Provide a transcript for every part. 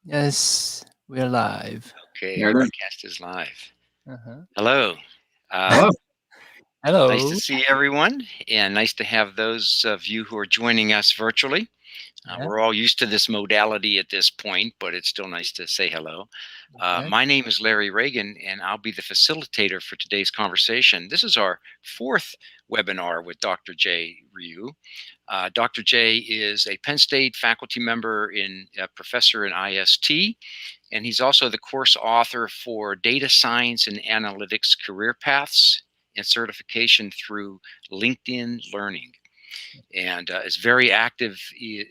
Yes, we're live. Okay, There our it is. broadcast is live. Uh-huh. Hello. Uh, Hello. Nice to Hello. see everyone, and nice to have those of you who are joining us virtually. Yeah. We're all used to this modality at this point, but it's still nice to say hello. Yeah. My name is Larry Reagan, and I'll be the facilitator for today's conversation. This is our fourth webinar with Dr. Jay Ryu. Dr. Jay is a Penn State faculty member in professor in IST, and he's also the course author for Data Science and Analytics Career Paths and Certification through LinkedIn Learning, and is very active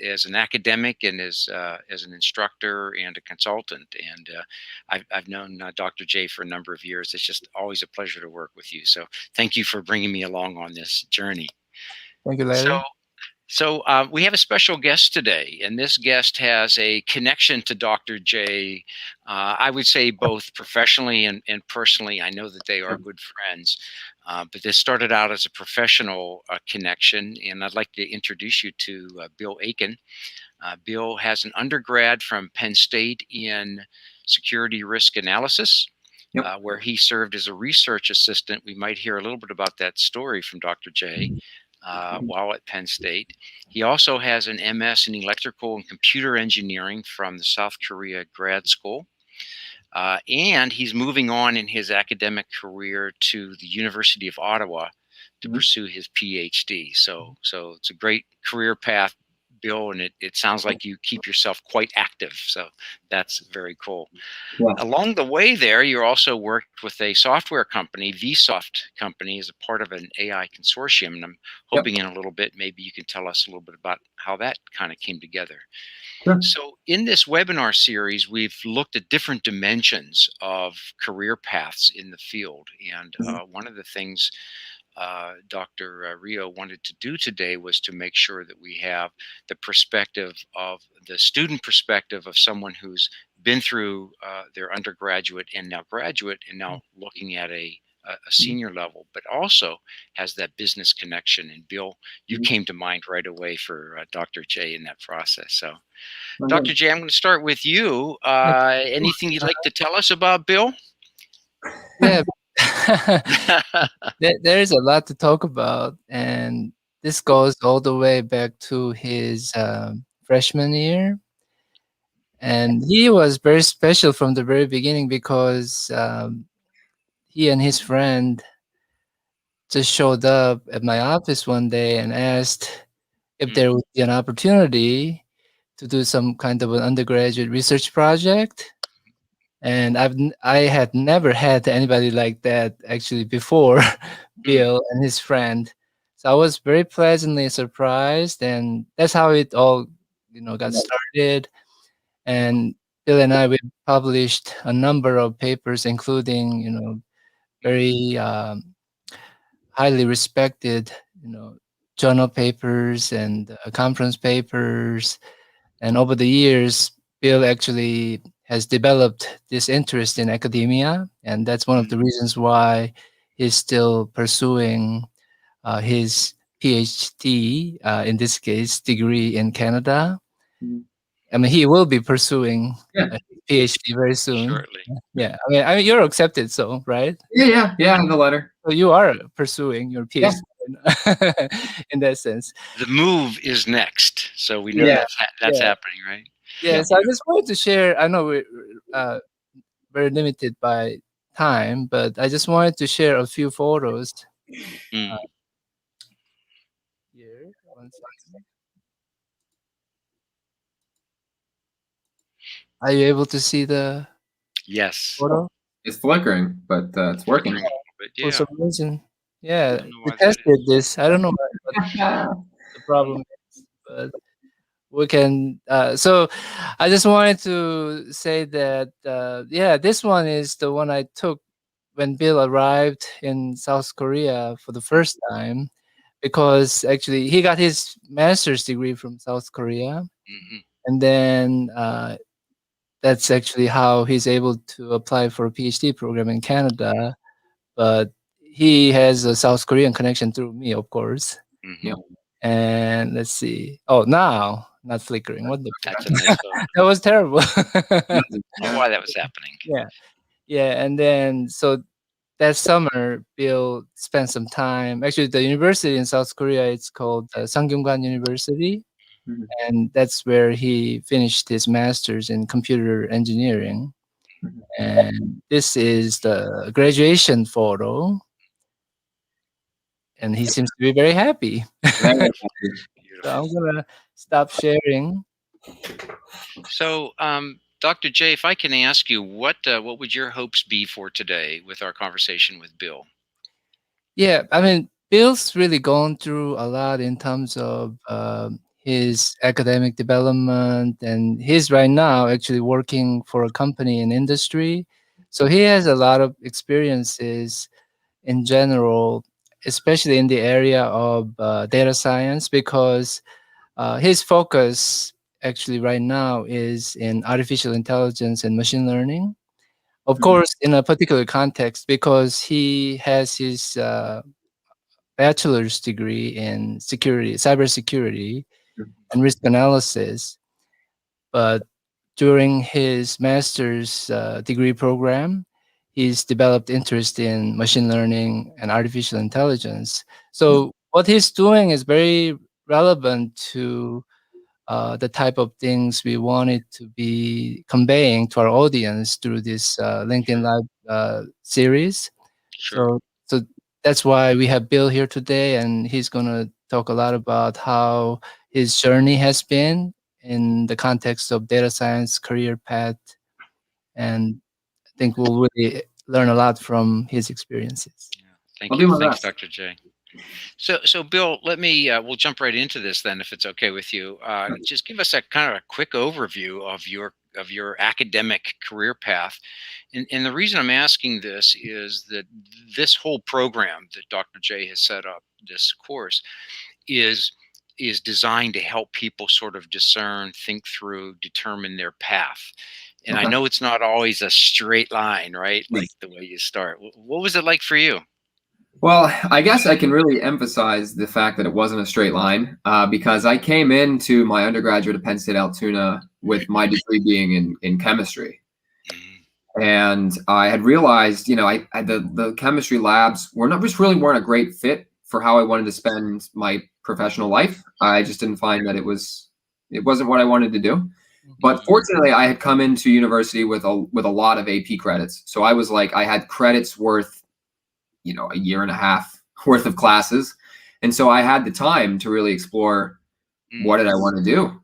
as an academic and as an instructor and a consultant. And I've known Dr. J for a number of years. It's just always a pleasure to work with you. So thank you for bringing me along on this journey. Thank you, So Larry. we have a special guest today, and this guest has a connection to Dr. J. I would say both professionally and personally. I know that they are good friends, but this started out as a professional connection, and I'd like to introduce you to Bill Aiken. Bill has an undergrad from Penn State in security risk analysis. Yep. Where he served as a research assistant. We might hear a little bit about that story from Dr. J while at Penn State. He also has an MS in electrical and computer engineering from the South Korea grad school. And he's moving on in his academic career to the University of Ottawa to pursue his PhD. So it's a great career path, Bill, and it sounds like you keep yourself quite active. So that's very cool. Yeah. Along the way there, you also worked with a software company, Vsoft Company, as a part of an AI consortium. And I'm hoping in a little bit, maybe you can tell us a little bit about how that kind of came together. Sure. So in this webinar series, we've looked at different dimensions of career paths in the field. And one of the things Dr. Rio wanted to do today was to make sure that we have the perspective of the student perspective of someone who's been through their undergraduate and now graduate and now looking at a senior level, but also has that business connection. And Bill, you came to mind right away for Dr. J in that process. So, Dr. J, I'm going to start with you. Anything you'd like to tell us about Bill? Yeah. There's a lot to talk about, and this goes all the way back to his freshman year. And he was very special from the very beginning because he and his friend just showed up at my office one day and asked if there would be an opportunity to do some kind of an undergraduate research project. And I had never had anybody like that actually before Bill and his friend. So I was very pleasantly surprised, and that's how it all, got started. And Bill and I, we published a number of papers, including, very highly respected, journal papers and conference papers. And over the years, Bill actually has developed this interest in academia, and that's one of the reasons why he's still pursuing his PhD, in this case, degree in Canada. I mean, he will be pursuing Yeah. a PhD very soon. Shortly. Yeah, I mean, you're accepted, so right? Yeah. I have the letter. So you are pursuing your PhD in that sense. The move is next, so we know Yeah, that's yeah. happening, right? Yeah, so I just wanted to share. I know we're uh, very limited by time, but I just wanted to share a few photos. Uh, Here, one second. Are you able to see the Yes. photo? It's flickering, but it's working. But For yeah, some reason, I yeah, don't know we why that tested is. this. I don't know what the problem is, but we can. So, I just wanted to say that yeah, this one is the one I took when Bill arrived in South Korea for the first time, because actually he got his master's degree from South Korea, and then that's actually how he's able to apply for a PhD program in Canada. But he has a South Korean connection through me, of course. Mm-hmm. Yep. And let's see. Oh, now not flickering. What the That's a nice photo. that was terrible. I don't know why that was happening. Yeah, yeah, and then so that summer, Bill spent some time. Actually, the university in South Korea, it's called Sangyungan University, Mhm. and that's where he finished his master's in computer engineering. Mhm. And this is the graduation photo, and he seems to be very happy. Very So happy. I'm Beautiful. gonna stop sharing. So, Dr. J, if I can ask you, what would your hopes be for today with our conversation with Bill? Yeah, I mean, Bill's really gone through a lot in terms of his academic development, and he's right now actually working for a company in industry. So he has a lot of experiences in general, especially in the area of data science, because his focus actually right now is in artificial intelligence and machine learning. Of Mhm. course, in a particular context, because he has his bachelor's degree in security, cybersecurity, Mhm. and risk analysis. But during his master's degree program, he's developed interest in machine learning and artificial intelligence. So what he's doing is very relevant to the type of things we wanted to be conveying to our audience through this LinkedIn Live series. Sure. So that's why we have Bill here today, and he's gonna talk a lot about how his journey has been in the context of data science career path, and I think we'll really learn a lot from his experiences. Yeah. I'll Thank do you. my Thanks, best. Dr. J. So Bill, let me we'll jump right into this then, if it's okay with you. Just give us a kind of a quick overview of your academic career path. And the reason I'm asking this is that this whole program that Dr. J has set up, this course, is is designed to help people sort of discern, think through, determine their path. And I Okay. know it's not always a straight line, right? Yes. Like the way you start. What was it like for you? Well, I guess I can really emphasize the fact that it wasn't a straight line because I came into my undergraduate at Penn State Altoona with my degree being in chemistry. Mhm. And I had realized, the chemistry labs were not just really weren't a great fit for how I wanted to spend my professional life. I just didn't find that it wasn't what I wanted to do. But Mhm. fortunately, I had come into university with a lot of AP credits, so I was like I had credits worth a year and a half worth of classes, and so I had the time to really explore what Mm. did I want to do.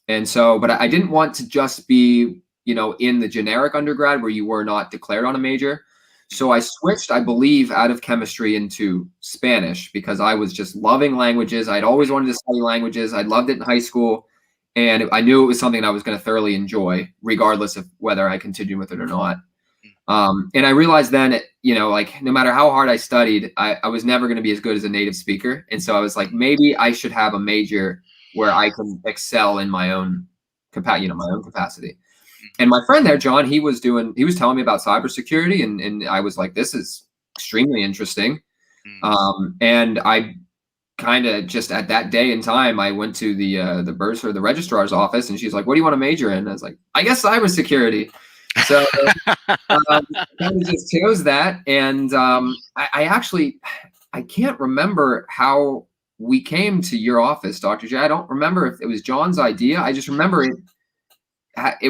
And so, but I didn't want to just be, in the generic undergrad where you were not declared on a major. So Mhm. I switched, I believe, out of chemistry into Spanish because I was just loving languages. I'd always wanted to study languages. I loved it in high school. And I knew it was something I was going to thoroughly enjoy, regardless of whether I continued with it or not. And I realized then, like no matter how hard I studied, I was never going to be as good as a native speaker. And so I was like, maybe I should have a major where I can excel in my own capacity. Mhm. And my friend there, John, he was telling me about cybersecurity, and I was like, this is extremely interesting. Mhm. And I kind of just at that day and time, I went to the bursar, the registrar's office, and she's like, "What do you want to major in?" And I was like, "I guess cybersecurity." So kind of just chose that, and I actually I can't remember how we came to your office, Dr. J. I don't remember if it was John's idea. I just remember it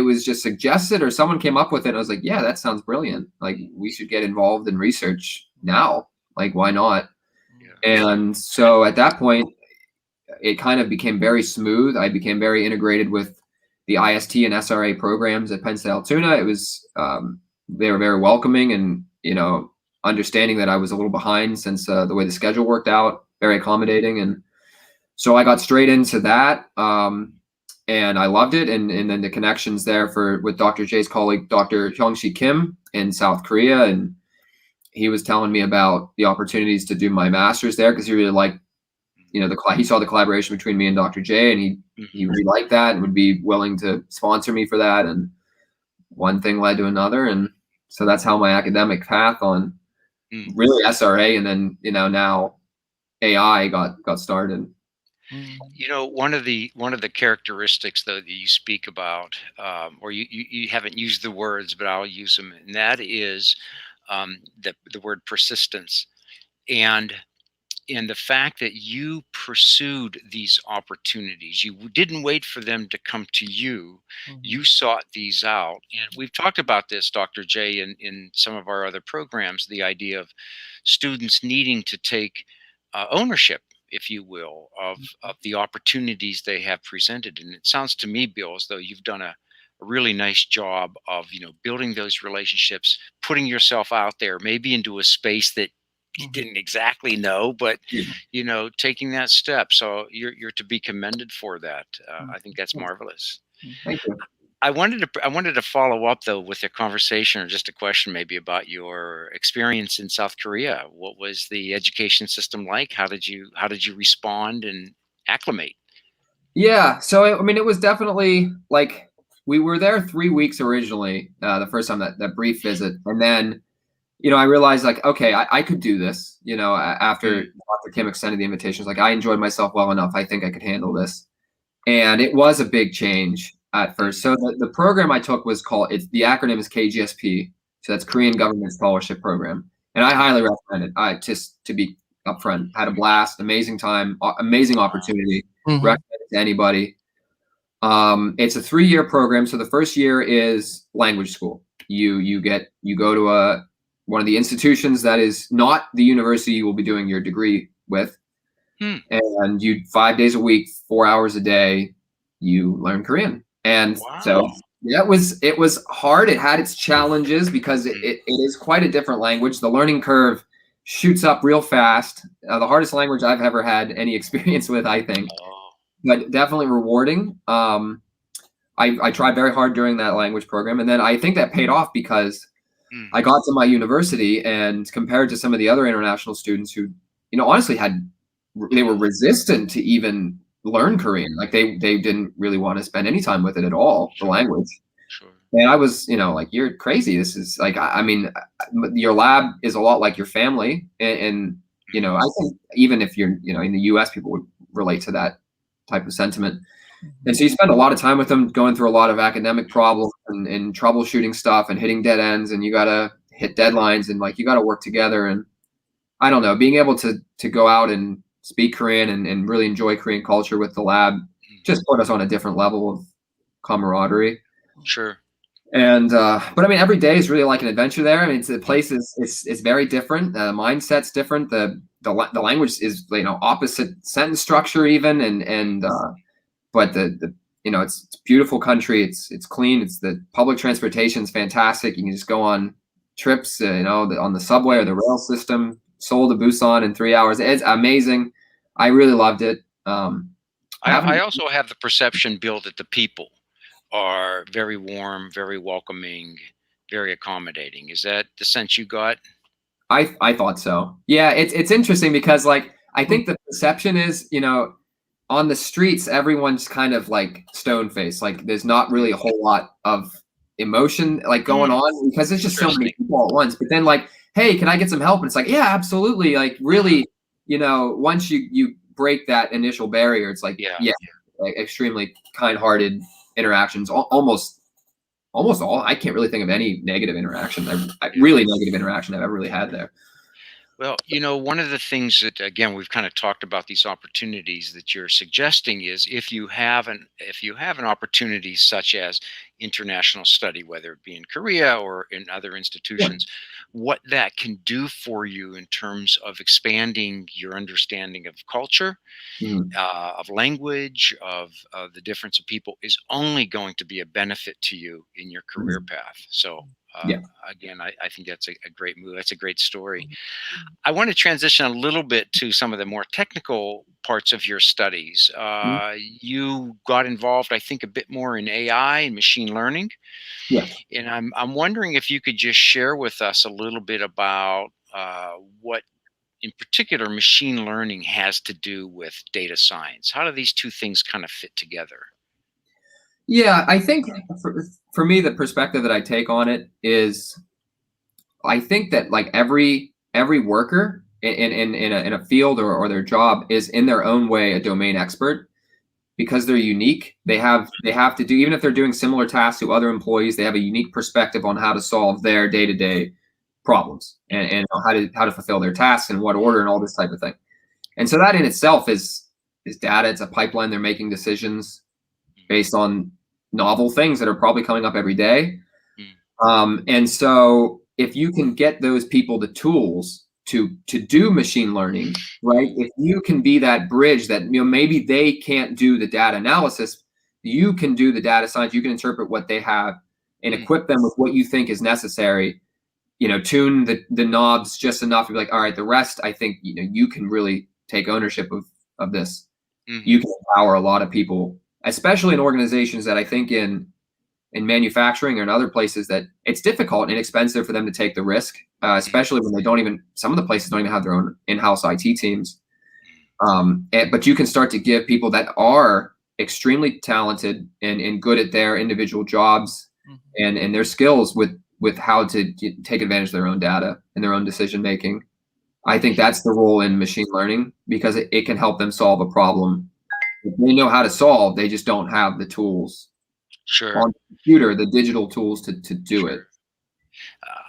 was just suggested or someone came up with it. And I was like, yeah, that sounds brilliant. Like we should get involved in research now. Like why not? Yeah. And so at that point, it kind of became very smooth. I became very integrated with the IST and SRA programs at Penn State Altoona. It was they were very welcoming and understanding that I was a little behind since the way the schedule worked out, very accommodating, and so I got straight into that. And I loved it, and then the connections there with Dr. J's colleague, Dr. Hyung-Shi Kim in South Korea, and he was telling me about the opportunities to do my master's there because he really liked he saw the collaboration between me and Dr. J, and he Mhm. really liked that and would be willing to sponsor me for that. And one thing led to another, and so that's how my academic path on Mm. really SRA and then now AI got started. You know, one of the characteristics though that you speak about, or you haven't used the words, but I'll use them, and that is the word persistence. And the fact that you pursued these opportunities, you didn't wait for them to come to you, you sought these out. And we've talked about this, Dr. J, in some of our other programs, the idea of students needing to take ownership, if you will, of the opportunities they have presented. And it sounds to me, Bill, as though you've done a really nice job of, you know, building those relationships, putting yourself out there, maybe into a space that you didn't exactly know, but you know, taking that step. So you're to be commended for that. I think that's marvelous. Thank you. I wanted to follow up though with a conversation or just a question maybe about your experience in South Korea. What was the education system like? How did you respond and acclimate? Yeah, so I mean, it was definitely like we were there 3 weeks originally, the first time that brief visit, and then I realized like, okay, I could do this. After Dr. Kim extended the invitations, like I enjoyed myself well enough. I think I could handle this, and it was a big change at first. So the program I took was the acronym is KGSP, so that's Korean Government Scholarship Program, and I highly recommend it. I just to be upfront, had a blast, amazing time, amazing opportunity. Recommend it to anybody. It's a 3-year program. So the first year is language school. You go to one of the institutions that is not the university you will be doing your degree with, and 5 days a week, 4 hours a day, you learn Korean. And so yeah, it was hard. It had its challenges because it is quite a different language. The learning curve shoots up real fast. The hardest language I've ever had any experience with, I think, but definitely rewarding. I tried very hard during that language program, and then I think that paid off because I got to my university, and compared to some of the other international students who, honestly they were resistant to even learn Korean. Like they didn't really want to spend any time with it at all, the language. Sure. And I was, like, you're crazy. This is like, I mean, your lab is a lot like your family. And I think even if you're, in the US, people would relate to that type of sentiment. And so you spend a lot of time with them going through a lot of academic problems and troubleshooting stuff and hitting dead ends, and you got to hit deadlines, and like, you got to work together. And I don't know, being able to go out and speak Korean and really enjoy Korean culture with the lab just put us on a different level of camaraderie. Sure. And but I mean, every day is really like an adventure there. I mean, the place is very different. The mindset's different. The language is opposite sentence structure even, and but the it's a beautiful country. It's clean. It's the public transportation is fantastic. You can just go on trips, on the subway or the rail system, Seoul to Busan in 3 hours. It's amazing. I really loved it. I also have the perception, Bill, that the people are very warm, very welcoming, very accommodating. Is that the sense you got? I thought so. Yeah, it's interesting because like I think the perception is, on the streets, everyone's kind of like stone faced. Like there's not really a whole lot of emotion like going on because there's just so many people at once. But then like, hey, can I get some help? And it's like, yeah, absolutely. Like really, once you break that initial barrier, it's like, like extremely kind-hearted interactions. Almost all. I can't really think of any negative interaction. Really negative interaction I've ever really had there. Well, one of the things that, again, we've kind of talked about these opportunities that you're suggesting is if you have an opportunity such as international study, whether it be in Korea or in other institutions, what that can do for you in terms of expanding your understanding of culture, of language, of the difference of people is only going to be a benefit to you in your career path. So again, I think that's a great move. That's a great story. I want to transition a little bit to some of the more technical parts of your studies. You got involved, I think, a bit more in AI and machine learning. Yeah. And I'm wondering if you could just share with us a little bit about what, in particular, machine learning has to do with data science. How do these two things kind of fit together? Yeah, I think for me, the perspective that I take on it is, I think that like every worker in a field or their job is in their own way a domain expert. Because they're unique, they have to do, even if they're doing similar tasks to other employees, they have a unique perspective on how to solve their day-to-day problems and how to fulfill their tasks in what order and all this type of thing. And so that in itself is data. It's a pipeline. They're making decisions based on novel things that are probably coming up every day. And so if you can get those people the tools to do machine learning, right? If you can be that bridge that, maybe they can't do the data analysis, you can do the data science, you can interpret what they have and equip them with what you think is necessary, tune the knobs just enough to be like, all right, the rest, I think, you can really take ownership of this. You can empower a lot of people, especially in organizations that I think in manufacturing or in other places that it's difficult and expensive for them to take the risk, especially when some of the places don't even have their own in-house IT teams. But you can start to give people that are extremely talented and good at their individual jobs and their skills with how to take advantage of their own data and their own decision making. I think that's the role in machine learning, because it can help them solve a problem they know how to solve. They just don't have the tools on the computer, the digital tools to do it.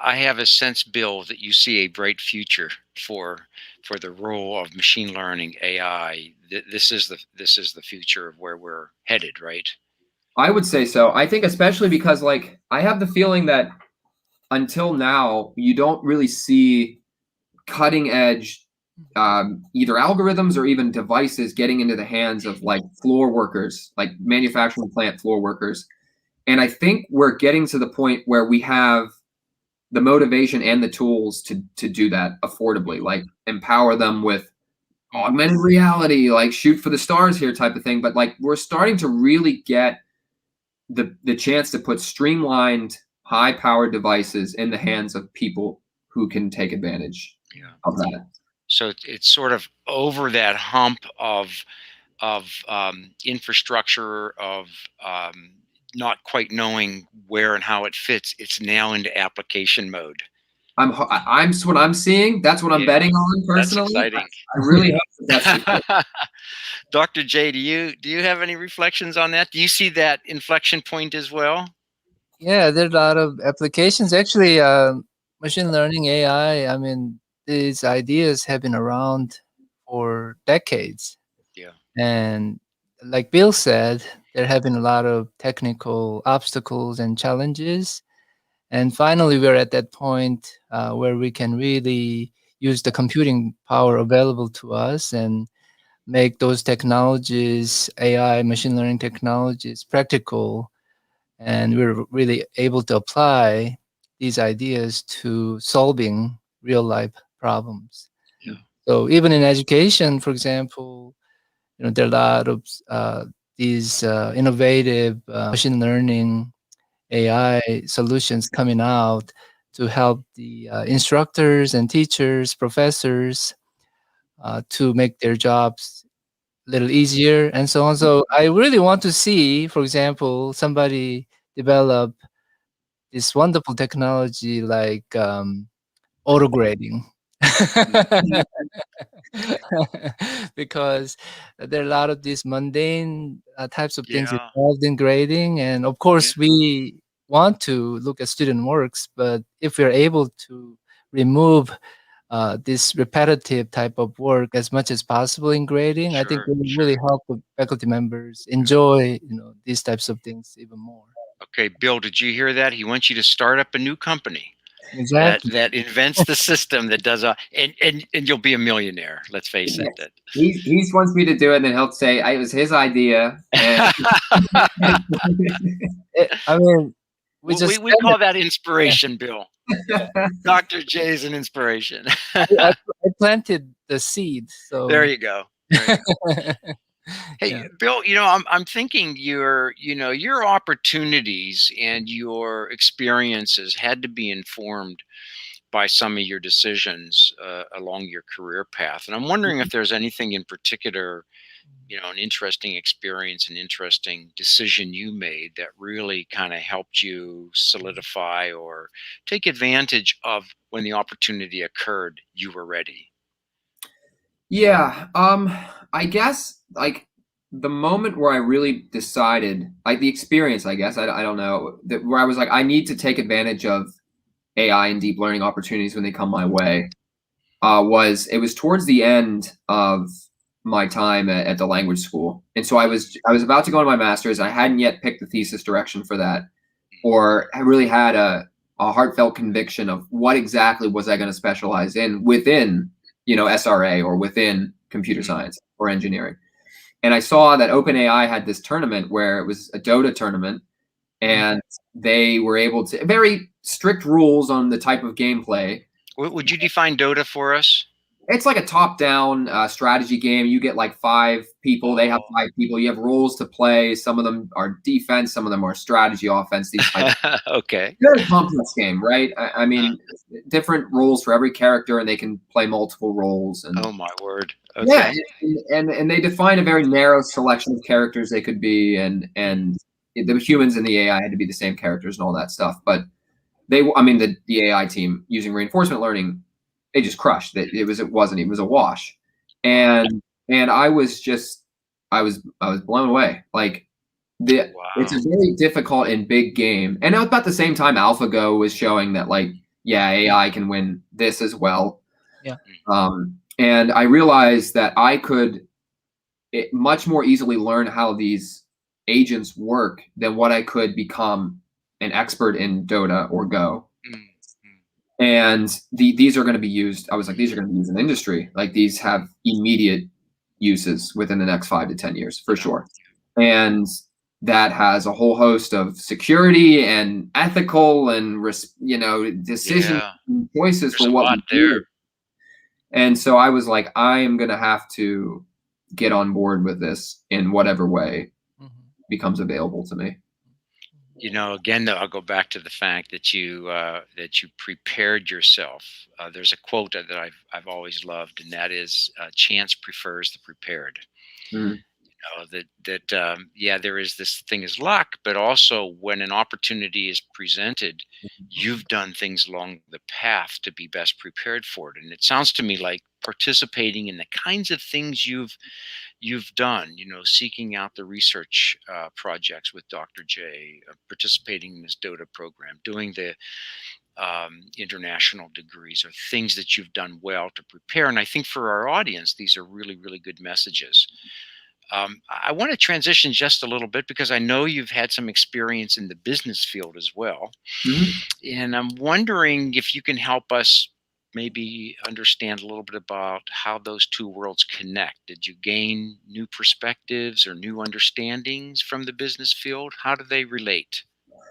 I have a sense, Bill, that you see a bright future for the role of machine learning, AI. This is the future of where we're headed, right? I would say so. I think especially because I have the feeling that until now you don't really see cutting edge either algorithms or even devices getting into the hands of floor workers, like manufacturing plant floor workers. And I think we're getting to the point where we have the motivation and the tools to do that affordably, empower them with augmented reality, shoot for the stars here type of thing. But we're starting to really get the chance to put streamlined, high-powered devices in the hands of people who can take advantage of that. So it's sort of over that hump of infrastructure, of not quite knowing where and how it fits. It's now into application mode. I'm what I'm seeing. That's what I'm betting on personally. That's exciting. I really hope that's the case. Dr. J, do you have any reflections on that? Do you see that inflection point as well? Yeah, there are a lot of applications. Actually, machine learning, AI, I mean, these ideas have been around for decades. Yeah. And like Bill said, there have been a lot of technical obstacles and challenges. And finally, we're at that point where we can really use the computing power available to us and make those technologies, AI, machine learning technologies, practical. And we're really able to apply these ideas to solving real life problems. Yeah. So even in education, for example, there are a lot of these innovative machine learning AI solutions coming out to help the instructors and teachers, professors to make their jobs a little easier and so on. So I really want to see, for example, somebody develop this wonderful technology like auto grading. Because there are a lot of these mundane types of things involved in grading, and of course we want to look at student works, but if we're able to remove this repetitive type of work as much as possible in grading, I think it will really help the faculty members enjoy these types of things even more. Okay, Bill, did you hear that? He wants you to start up a new company. Exactly. That invents the system that does and you'll be a millionaire. Let's face it. He wants me to do it, and then he'll say it was his idea. And I mean, we call that inspiration, Bill. Dr. J is an inspiration. I planted the seed, so there you go. Hey, Bill, I'm thinking your opportunities and your experiences had to be informed by some of your decisions along your career path. And I'm wondering if there's anything in particular, an interesting experience, an interesting decision you made that really kind of helped you solidify or take advantage of when the opportunity occurred, you were ready. Yeah. I guess like the moment where I really decided, like the experience, I guess, I don't know, that where I was like, I need to take advantage of AI and deep learning opportunities when they come my way, it was towards the end of my time at the language school. And so I was about to go into my master's. I hadn't yet picked the thesis direction for that, or I really had a heartfelt conviction of what exactly was I going to specialize in within, SRA or within computer science or engineering. And I saw that OpenAI had this tournament where it was a Dota tournament, and they were able to very strict rules on the type of gameplay. Would you define Dota for us? It's like a top-down strategy game. You get like 5 people. They have 5 people. You have roles to play. Some of them are defense. Some of them are strategy, offense. These types. Okay. Very complex game, right? I mean, different roles for every character, and they can play multiple roles. And Oh my word. yeah, Okay. and they define a very narrow selection of characters they could be, and the humans and the AI had to be the same characters and all that stuff. But I mean, the AI team using reinforcement learning, they just crushed it. It was a wash, and I was blown away. Like it's a very difficult and big game, and about the same time, AlphaGo was showing that like AI can win this as well. Yeah. And I realized that I could much more easily learn how these agents work than what I could become an expert in Dota or Go. And these are going to be used. I was like, these are going to be used in industry. Like these have immediate uses within the next 5 to 10 years for sure. And that has a whole host of security and ethical and decision choices for what we do. And so I was like, I am going to have to get on board with this in whatever way becomes available to me. Again, though, I'll go back to the fact that you prepared yourself. There's a quote that I've always loved, and that is, "Chance prefers the prepared." There is this thing as luck, but also when an opportunity is presented, you've done things along the path to be best prepared for it. And it sounds to me like participating in the kinds of things you've done, seeking out the research projects with Dr. J, participating in this Dota program, doing the international degrees, are things that you've done well to prepare. And I think for our audience, these are really, really good messages. I want to transition just a little bit because I know you've had some experience in the business field as well. And I'm wondering if you can help us maybe understand a little bit about how those two worlds connect. Did you gain new perspectives or new understandings from the business field? How do they relate?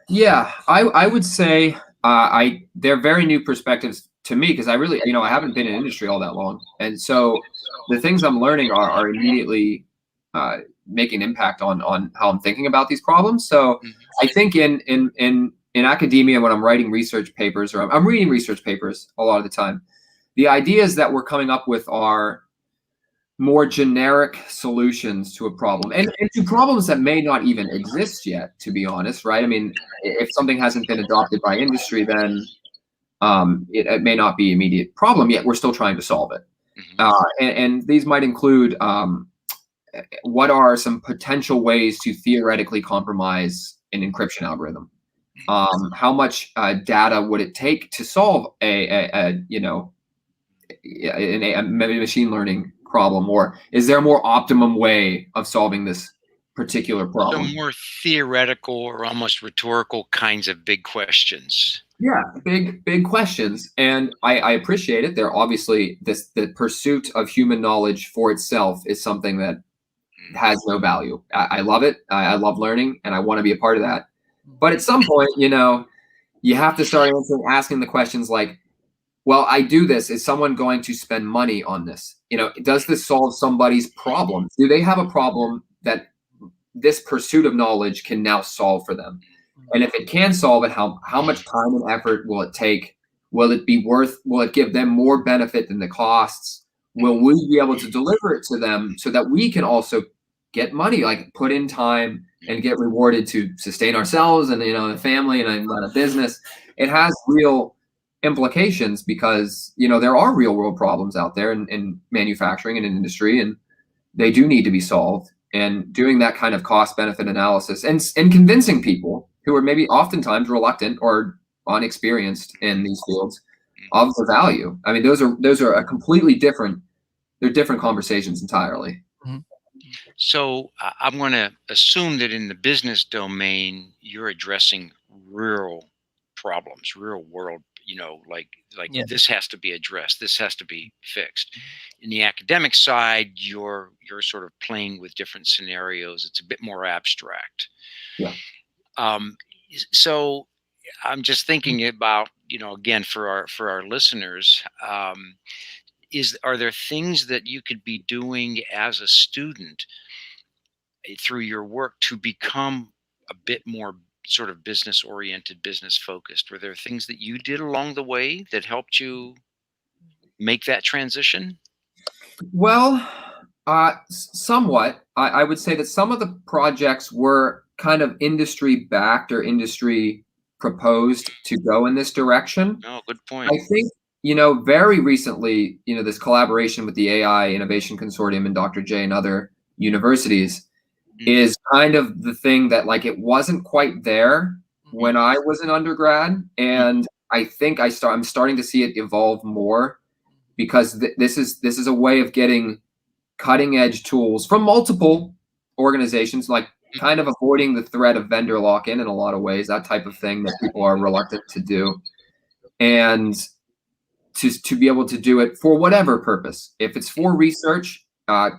Yeah, I would say they're very new perspectives to me because I really, I haven't been in industry all that long. And so the things I'm learning are immediately making impact on how I'm thinking about these problems. So I think in academia, when I'm writing research papers, or I'm reading research papers a lot of the time, the ideas that we're coming up with are more generic solutions to a problem, and to problems that may not even exist yet, to be honest, right? I mean, if something hasn't been adopted by industry, then it may not be an immediate problem yet. We're still trying to solve it. And these might include what are some potential ways to theoretically compromise an encryption algorithm? How much data would it take to solve a machine learning problem, or is there a more optimum way of solving this particular problem? So more theoretical or almost rhetorical kinds of big questions. Yeah, big questions, and I appreciate it. They're obviously the pursuit of human knowledge for itself is something that has no value. I love it. I love learning, and I want to be a part of that. But at some point, you have to start asking the questions like, well, I do this. Is someone going to spend money on this? Does this solve somebody's problem? Do they have a problem that this pursuit of knowledge can now solve for them? And if it can solve it, how much time and effort will it take? Will it give them more benefit than the costs? Will we be able to deliver it to them so that we can also get money, like put in time and get rewarded to sustain ourselves and, the family and a business? It has real implications because, there are real world problems out there in manufacturing and in industry, and they do need to be solved. And doing that kind of cost benefit analysis and convincing people who are maybe oftentimes reluctant or unexperienced in these fields of the value. I mean, those are a completely different, they're different conversations entirely. Mhm. So I'm going to assume that in the business domain, you're addressing real problems, real world, like Yeah. this has to be addressed, this has to be fixed. In the academic side, you're sort of playing with different scenarios. It's a bit more abstract. Yeah. Um, so I'm just thinking about, again, for our listeners, are there things that you could be doing as a student through your work to become a bit more sort of business oriented, business focused? Were there things that you did along the way that helped you make that transition? Well, somewhat. I would say that some of the projects were kind of industry backed or industry proposed to go in this direction. Oh, good I point. think, very recently, this collaboration with the AI Innovation Consortium and Dr. J and other universities Mm, is kind of the thing that, like, it wasn't quite there when mhm, I was an undergrad. mhm, And I think I'm starting to see it evolve more because this is a way of getting cutting edge tools from multiple organizations, like kind of avoiding the threat of vendor lock in a lot of ways, that type of thing that people are reluctant to do. And to be able to do it for whatever purpose. If it's for research,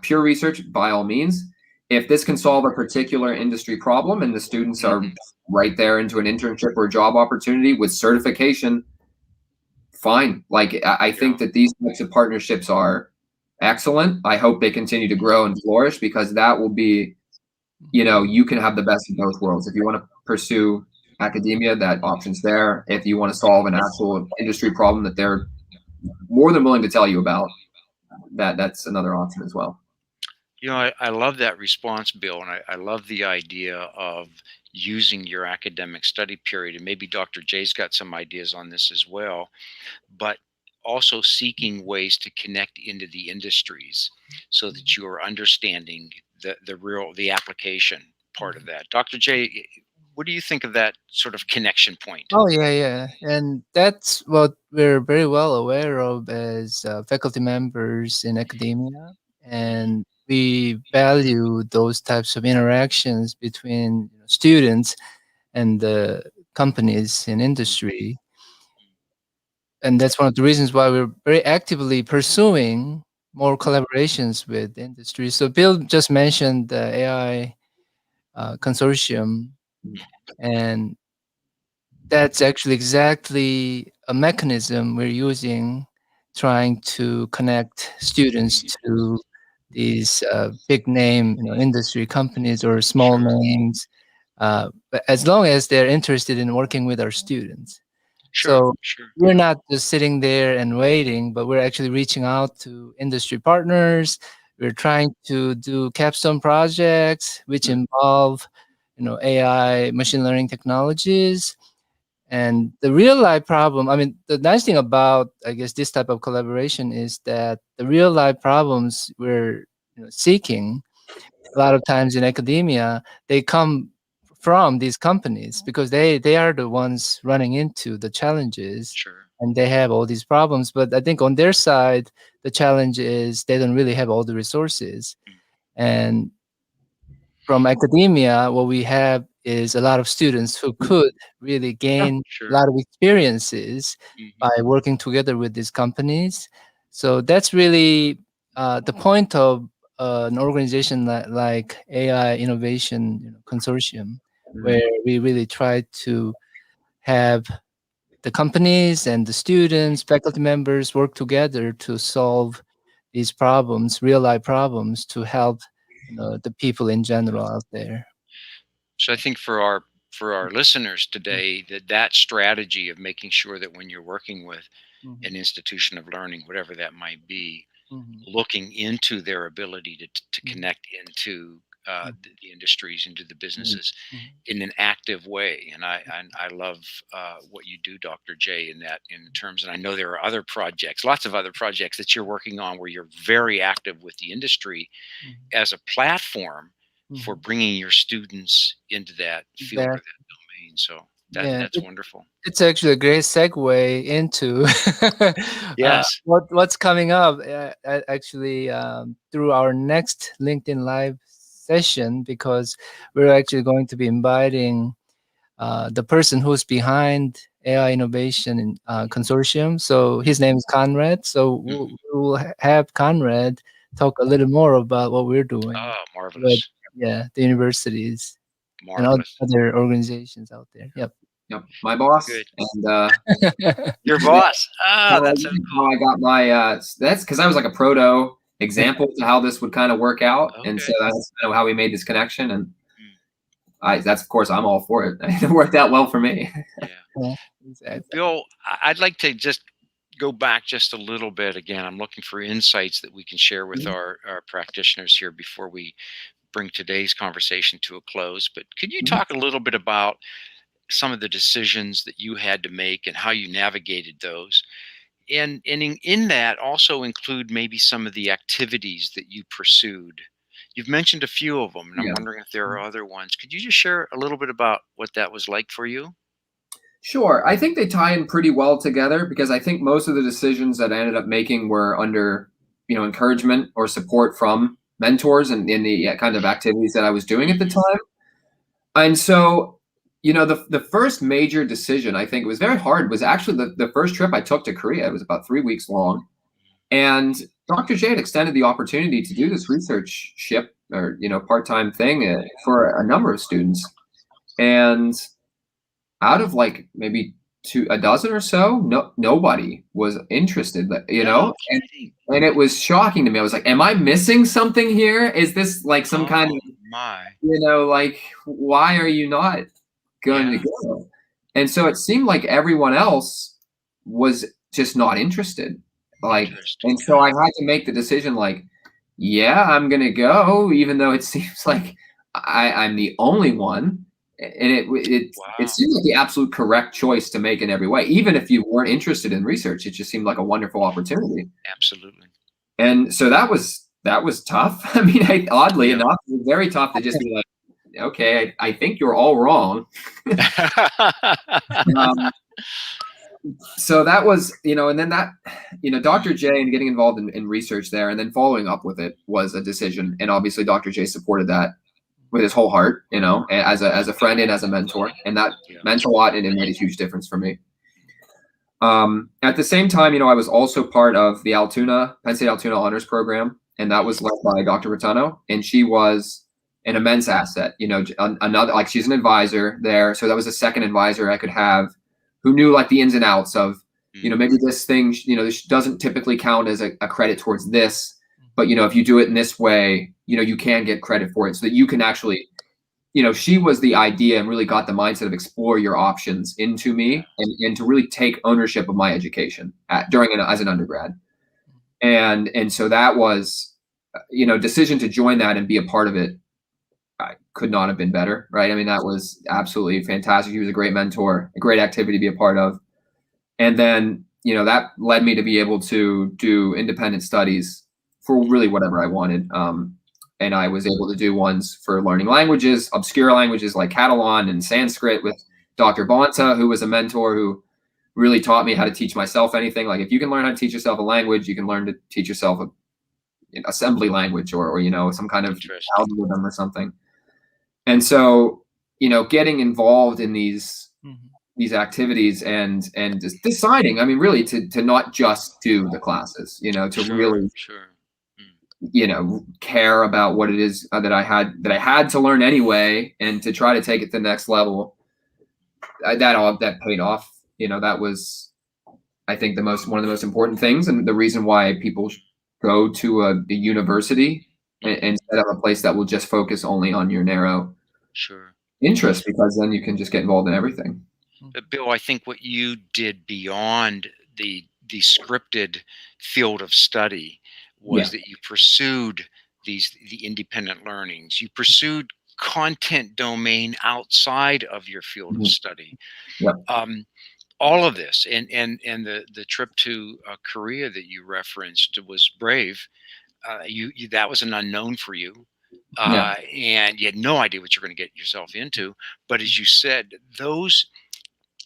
pure research, by all means. If this can solve a particular industry problem and the students are mhm. right there into an internship or job opportunity with certification, fine. Like, I Yeah, think that these types of partnerships are excellent. I hope they continue to grow and flourish because that will be, you can have the best of both worlds. If you want to pursue academia, that option's there. If you want to solve an actual industry problem that they're more than willing to tell you about, that's another option as well. I love that response, Bill, and I love the idea of using your academic study period. And maybe Dr. J's got some ideas on this as well, but also seeking ways to connect into the industries so that you are understanding the application part of that. Dr. J, what do you think of that sort of connection point? Oh, yeah, yeah, and that's what we're very well aware of as faculty members in academia, Mhm, and we value those types of interactions between students and the companies in industry, and that's one of the reasons why we're very actively pursuing more collaborations with industry. So Bill just mentioned the AI consortium, and that's actually exactly a mechanism we're using, trying to connect students to these big name, industry companies or small sure, names, but as long as they're interested in working with our students. sure, So sure. we're not just sitting there and waiting, but we're actually reaching out to industry partners. We're trying to do capstone projects which involve, AI, machine learning technologies, and the real life problem, I mean, the nice thing about, I guess, this type of collaboration is that the real life problems we're seeking a lot of times in academia, they come from these companies because they are the ones running into the challenges Sure. and they have all these problems. But I think on their side, the challenge is they don't really have all the resources. Mm. And from academia, what we have is a lot of students who could really Yeah. gain a Sure. lot of experiences Mhm. by working together with these companies. So that's really the point of an organization like AI Innovation Consortium, where Mhm. we really try to have the companies and the students, faculty members work together to solve these problems, real life problems, to help the people in general out there. So I think for our listeners today, that strategy of making sure that when you're working with Mhm, an institution of learning, whatever that might be, mhm, looking into their ability to mhm, connect into the industries, into the businesses Mhm. in an active way. And I love what you do, Dr. J, in terms. And I know there are other projects, lots of other projects that you're working on where you're very active with the industry Mhm. as a platform for Mhm. bringing your students into that field or Exactly. that domain. So Yeah, that's wonderful. it's actually a great segue into Yes. what's coming up actually through our next LinkedIn Live session, because we're actually going to be inviting the person who's behind AI Innovation Consortium. So his name is Conrad. So Mhm. we'll have Conrad talk a little more about what we're doing Oh, with, marvelous. yeah, the universities and Marvelous. other organizations out there. Yep. Yep, my boss, Good. and Your boss. Ah, how that's so how I cool. got my that's because I was like a proto example to how this would kind of work out, and so Okay. that's kind of how we made this connection. And Mm, that's of course I'm all for it. It worked out well for me. yeah. Yeah, exactly. Bill, I'd like to just go back just a little bit again. I'm looking for insights that we can share with our practitioners here before we bring today's conversation to a close. But could you Mhm. talk a little bit about some of the decisions that you had to make and how you navigated those? And in that also include maybe some of the activities that you pursued. You've mentioned a few of them, and I'm Yeah. wondering if there are other ones. Could you just share a little bit about what that was like for you? Sure. I think they tie in pretty well together because I think most of the decisions that I ended up making were under, encouragement or support from mentors and in the kind of activities that I was doing at the Mhm. time. And so, the first major decision I think it was very hard was actually the first trip I took to Korea. It was about 3 weeks long. And Dr. J had extended the opportunity to do this research ship or, part-time thing for a number of students. And out of like maybe a dozen or so, nobody was interested, No and kidding. it was shocking to me. I was like, am I missing something here? Is this like some kind Oh of, my. like, why are you not going to Yeah, go? And so it seemed like everyone else was just not interested. Like, interesting. and so I had to make the decision, like, yeah, I'm gonna go, even though it seems like I'm the only one. And it Wow, seemed like the absolute correct choice to make in every way. Even if you weren't interested in research, it just seemed like a wonderful opportunity. absolutely. And so that was tough. I mean, oddly Yeah. enough, it was very tough to just be like, okay, I think you're all wrong. Um, so that was, and then that, Dr. J and getting involved in research there and then following up with it was a decision. And obviously Dr. J supported that with his whole heart, as a friend and as a mentor. And that Yeah. meant a lot and it made a huge difference for me. At the same time, I was also part of the Penn State Altoona Honors Program, and that was led by Dr. Rotano, and she was an immense asset. Another, like, she's an advisor there, so that was a second advisor I could have who knew like the ins and outs of, Mm, maybe this thing, this doesn't typically count as a credit towards this, but if you do it in this way, you can get credit for it, so that you can actually she was the idea and really got the mindset of explore your options into yeah, me and to really take ownership of my education as an undergrad. And so that was, decision to join that and be a part of it. I could not have been better, right? I mean, that was absolutely fantastic. He was a great mentor, a great activity to be a part of. And then, that led me to be able to do independent studies for really whatever I wanted. And I was able to do ones for learning languages, obscure languages like Catalan and Sanskrit with Dr. Bonta, who was a mentor who really taught me how to teach myself anything. Like, if you can learn how to teach yourself a language, you can learn to teach yourself an assembly language or some kind of interesting. algorithm or something. And so, getting involved in these activities and just deciding, I mean, really to not just do the classes, to Sure, really, sure. Mm, care about what it is that I had to learn anyway, and to try to take it to the next level. That paid off. That was, I think, one of the most important things, and the reason why people go to a university mhm, instead of a place that will just focus only on your narrow sure. interest, because then you can just get involved in everything. Bill, I think what you did beyond the scripted field of study Yeah. was that you pursued the independent learnings. You pursued content domain outside of your field of study. Yep. All of this, and the trip to Korea that you referenced was brave. You that was an unknown for you, Yeah. and you had no idea what you're going to get yourself into. But as you said, those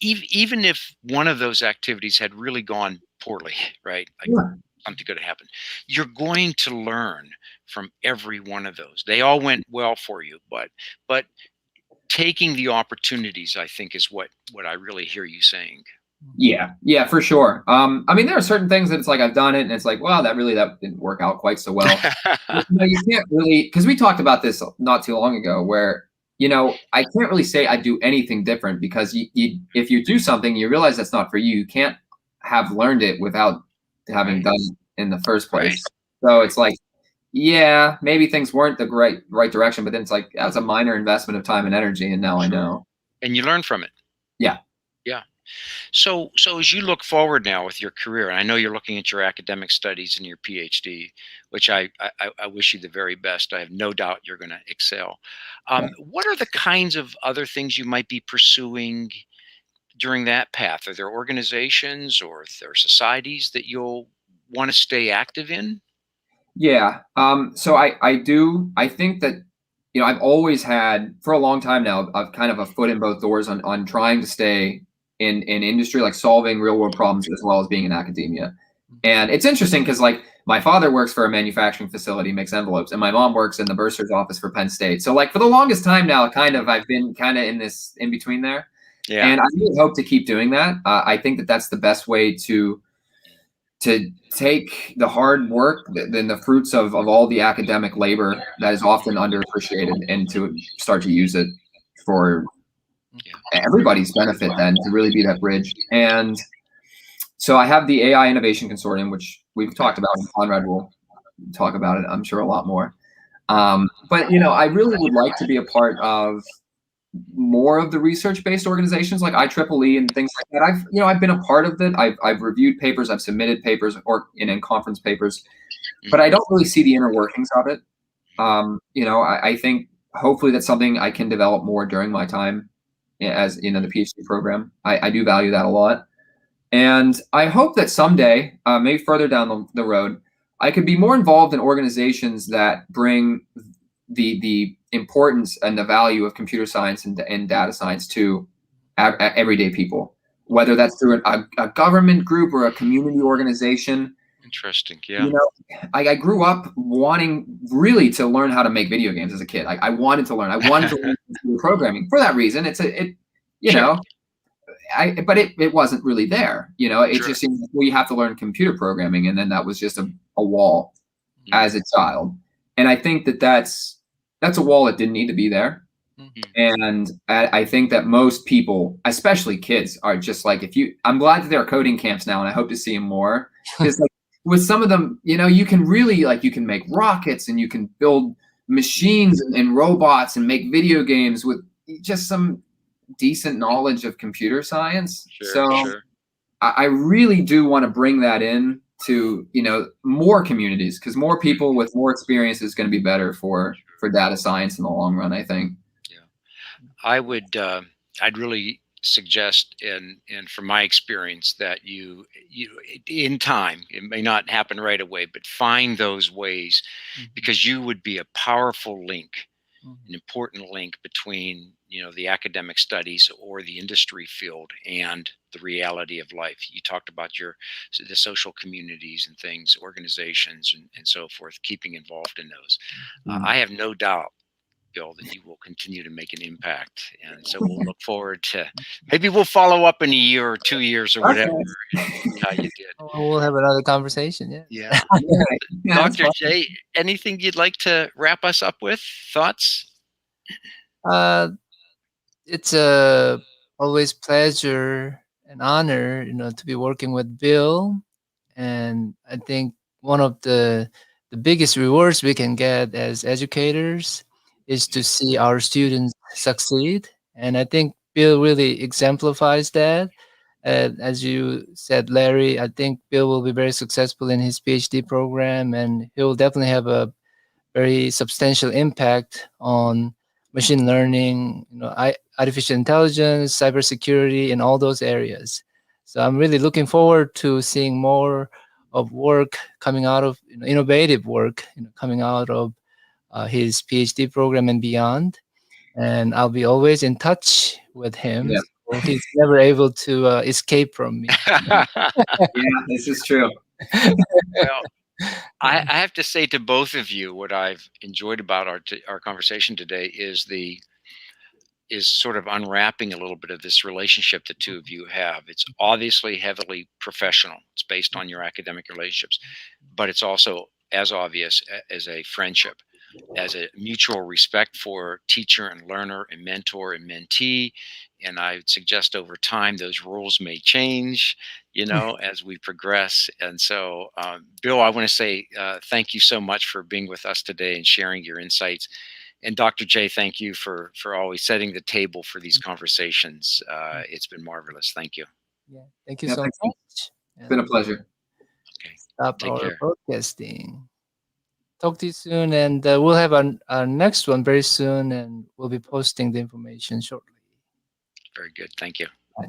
even if one of those activities had really gone poorly, right? Like Yeah. something could have happened. You're going to learn from every one of those. They all went well for you, but taking the opportunities, I think, is what I really hear you saying. Yeah, for sure. I mean, there are certain things that it's like I've done it, and it's like, wow, that didn't work out quite so well. You can't really, because we talked about this not too long ago, where I can't really say I do anything different, because if you do something, you realize that's not for you. You can't have learned it without having done it in the first place. So it's like, yeah, maybe things weren't the right direction, but then it's like that's a minor investment of time and energy, and now I know. And you learn from it. Yeah. Yeah. So as you look forward now with your career, and I know you're looking at your academic studies and your PhD, which I wish you the very best. I have no doubt you're going to excel. What are the kinds of other things you might be pursuing during that path? Are there organizations or there are societies that you'll want to stay active in? Yeah. So I think that, I've always had, for a long time now, I've kind of a foot in both doors on trying to stay in industry, like solving real world problems, as well as being in academia. And it's interesting because, like, my father works for a manufacturing facility, makes envelopes, and my mom works in the bursar's office for Penn State. So, like, for the longest time now, I've been kind of in between there. Yeah. And I really hope to keep doing that. I think that that's the best way to take the hard work, then the fruits of all the academic labor that is often underappreciated, and to start to use it for everybody's benefit, then to really be that bridge. And so I have the AI Innovation Consortium, which we've talked about, and Conrad will talk about it, I'm sure, a lot more. But I really would like to be a part of more of the research-based organizations like IEEE and things like that. I've been a part of it. I've reviewed papers, I've submitted papers, or in conference papers, but I don't really see the inner workings of it. I think hopefully that's something I can develop more during my time as the PhD program. I do value that a lot, and I hope that someday, maybe further down the road, I could be more involved in organizations that bring the importance and the value of computer science and data science to everyday people, whether that's through a government group or a community organization. Interesting. Yeah. I grew up wanting really to learn how to make video games as a kid. I wanted to learn. I wanted to learn computer programming for that reason. But it wasn't really there. It just seemed like, well, you have to learn computer programming, and then that was just a wall as a child. And I think that that's a wall that didn't need to be there. And I think that most people, especially kids, are just like, I'm glad that there are coding camps now, and I hope to see them more, because like with some of them, you can really, like, you can make rockets, and you can build machines and robots and make video games with just some decent knowledge of computer science. I really do want to bring that in to more communities, because more people with more experience is going to be better for data science in the long run, I think. I'd really suggest, and from my experience, that you in time, it may not happen right away, but find those ways, because you would be a powerful link, an important link between the academic studies or the industry field and the reality of life. You talked about the social communities and things, organizations, and so forth, keeping involved in those. I have no doubt, Bill, that you will continue to make an impact, and so we'll look forward to, maybe we'll follow up in a year or 2 years or whatever, how you did. We'll have another conversation. Yeah. Dr. J, anything you'd like to wrap us up with? Thoughts? It's always pleasure and honor, to be working with Bill. And I think one of the biggest rewards we can get as educators is to see our students succeed. And I think Bill really exemplifies that. As you said, Larry, I think Bill will be very successful in his PhD program, and he will definitely have a very substantial impact on machine learning, artificial intelligence, cybersecurity, in all those areas. So I'm really looking forward to seeing more of work coming out of innovative work coming out of his PhD program and beyond. And I'll be always in touch with him. Yeah, So he's never able to escape from me. yeah, this is true. Well, I have to say to both of you, what I've enjoyed about our conversation today is sort of unwrapping a little bit of this relationship the two of you have. It's obviously heavily professional. It's based on your academic relationships, but it's also as obvious as a friendship, as a mutual respect for teacher and learner and mentor and mentee. And I would suggest over time those rules may change, as we progress. And so, Bill, I want to say thank you so much for being with us today and sharing your insights. And Dr. J, thank you for always setting the table for these conversations. It's been marvelous. Thank you. Yeah, thank you Yeah, so thanks. much. It's been a pleasure. Okay. Stop Take our care. broadcasting. Talk to you soon, and we'll have our next one very soon, and we'll be posting the information shortly. Very good. Thank you. Bye.